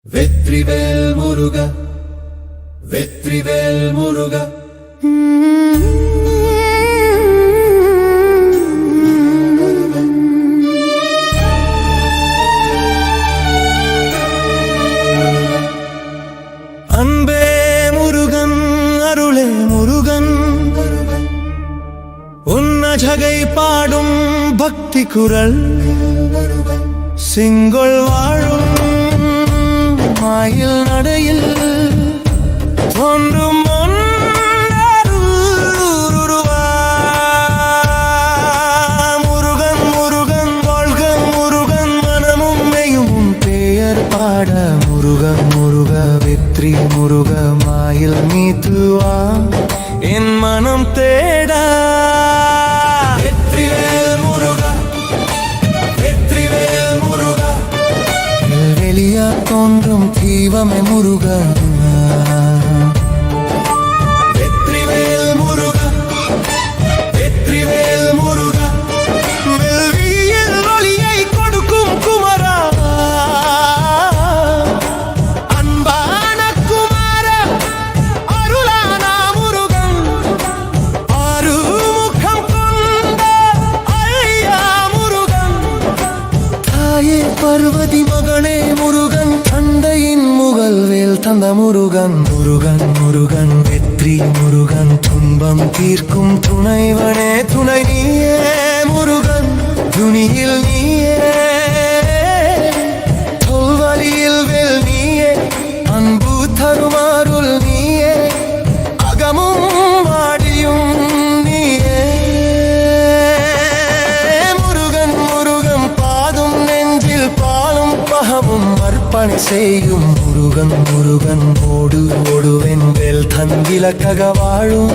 வெற்றிவேல் முருக வெற்றிவேல் முருக அன்பே முருகன் அருளே முருகன் உன்னஜகை பாடும் பக்தி குரல் சிங்கொள் வாழும் மாயில் நடையில் தோன்றும் முருகன் முருகன் வாழ்க முருகன் மனமும் மெய்யும் பெயர் பாட முருகன் முருக வெற்றி முருக மாயில் நீத்துவா என் மனம் தேட வெற்றிவேல் முருக வெற்றிவேல் முருக வெளியா தோன்றும் தீவமே முருக வெற்றிவேல் முருக வெற்றிவேல் முருக வெள்ளியில் ஒளியை கொடுக்கும் குமரா அன்பான குமார அருளான முருகன் ஆறுமுகம் கொண்ட ஐயா முருகன் தாயே பார்வதி மகனே முருகன் தந்தையின் முகல் வேல் தந்த முருகன் முருகன் முருகன் வெற்றி முருகன் துன்பம் தீர்க்கும் துணைவனே துணை நீயே முருகன் துணியில் நீயே தோல்வலியில் வேல் நீயே அன்பு தருமாறுள் நீயே அகமும் வாடியும் நீயே முருகன் முருகன் பாதும் நெஞ்சில் பாலும் பகமும் அர்ப்பணை செய்யும் முருகன் முருகன் ஓடு ஓடுவென் வேல் தந்திலக்கக வாழும்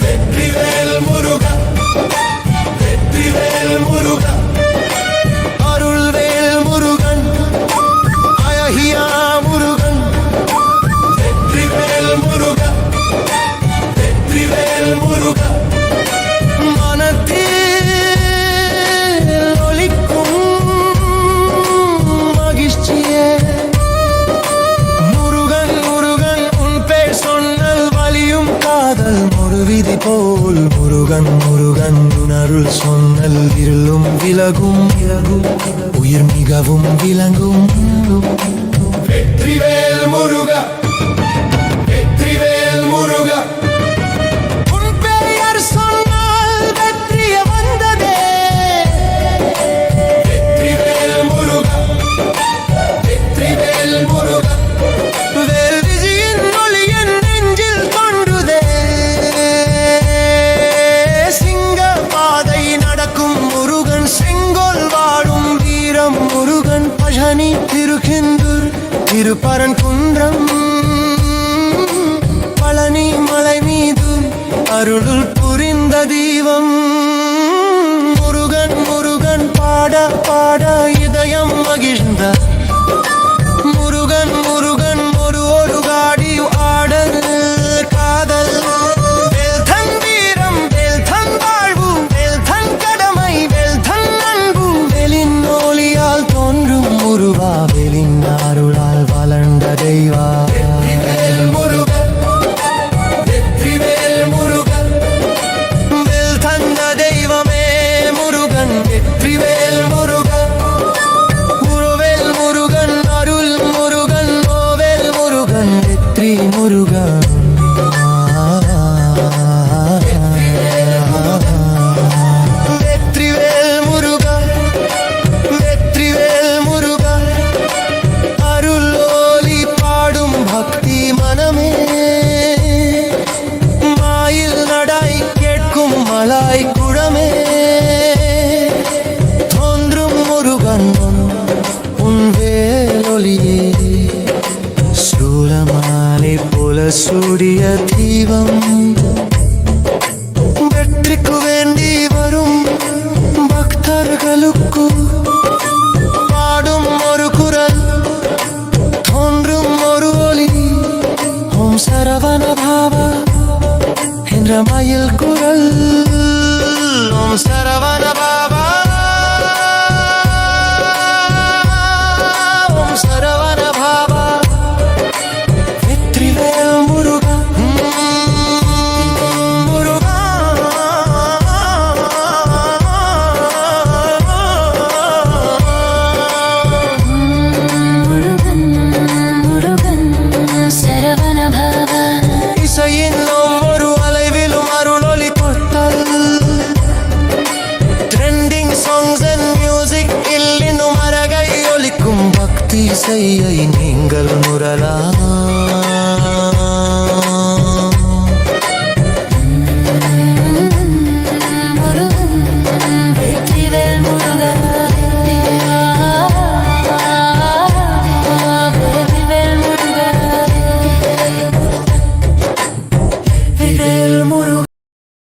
வெற்றிவேல் முருக வெற்றிவேல் முருக அருள்வேல் முருகன் அழகியா முருகன் வெற்றிவேல் முருக வெற்றிவேல் முருக மனத்தில் ஒலிக்கும் மகிழ்ச்சியே முருகன் முருகன் உன் பேர் சொன்னல் வலியும் காதல் முருவிதி போல் முருகன் முருகன் உணருள் சொன்னல் இருளும் விலகும் உயிர் மிகவும் விளங்கும் வெற்றிவேல் முருக வெற்றிவேல் முருக உன் பெயர் சொன்னால் வெற்றிய வந்ததே வெற்றிவேல் முருக வெற்றிவேல் முருக வேல் விஜயின் ஒளி என் நெஞ்சில் தோன்றுதே சிங்க பாதை நடக்கும் முருகன் செங்கோல் வாழும் வீரம் முருகன் பழனி திருக்கெந்தூர் திருப்பரன் குன்றம் பழனி மலை மீது அருளுள் புரிந்த தீபம் முருகன் முருகன் பாட பாட இதயம் மகிழ்ந்த முருகன் முருகன் ஒரு காடி ஆடல் காதல் வேல் தன் வீரம் வேல் தன் வாழ்வு வேல் தன் கடமை வேல் தன் அன்பு வேலின் ஒளியால் தோன்றும் முருகா வேலின் அருளால் வளர்ந்த தெய்வா வெற்றிவேல் முருக வெற்றிவேல் முருக வேல் தந்த தெய்வமே முருகன் வெற்றிவேல் முருக குருவேல் முருகன் அருள் முருகன் ஓவேல் முருகன் வெற்றி முருகன் வெற்றிவேல் முருக வெற்றிவேல் முருக அருள் ஒலி பாடும் பக்தி மனமே மாயில் நடாய் கேட்கும் மலாய் குழமே தோன்றும் முருகன் உன் வேலொலியே சூழமாலை போல சூடிய தீபம் வெற்றிக்கு வேண்டி வரும் பக்தர்களுக்கு பாடும் ஒரு குரல் தோன்றும் ஒரு ஒலி ஓம் சரவண பாபா என்ற மயில் குரல் ஓம் சரவண பாபா ஓம் சரவண பாபா ஓசையை நீங்கள் முரலாம்.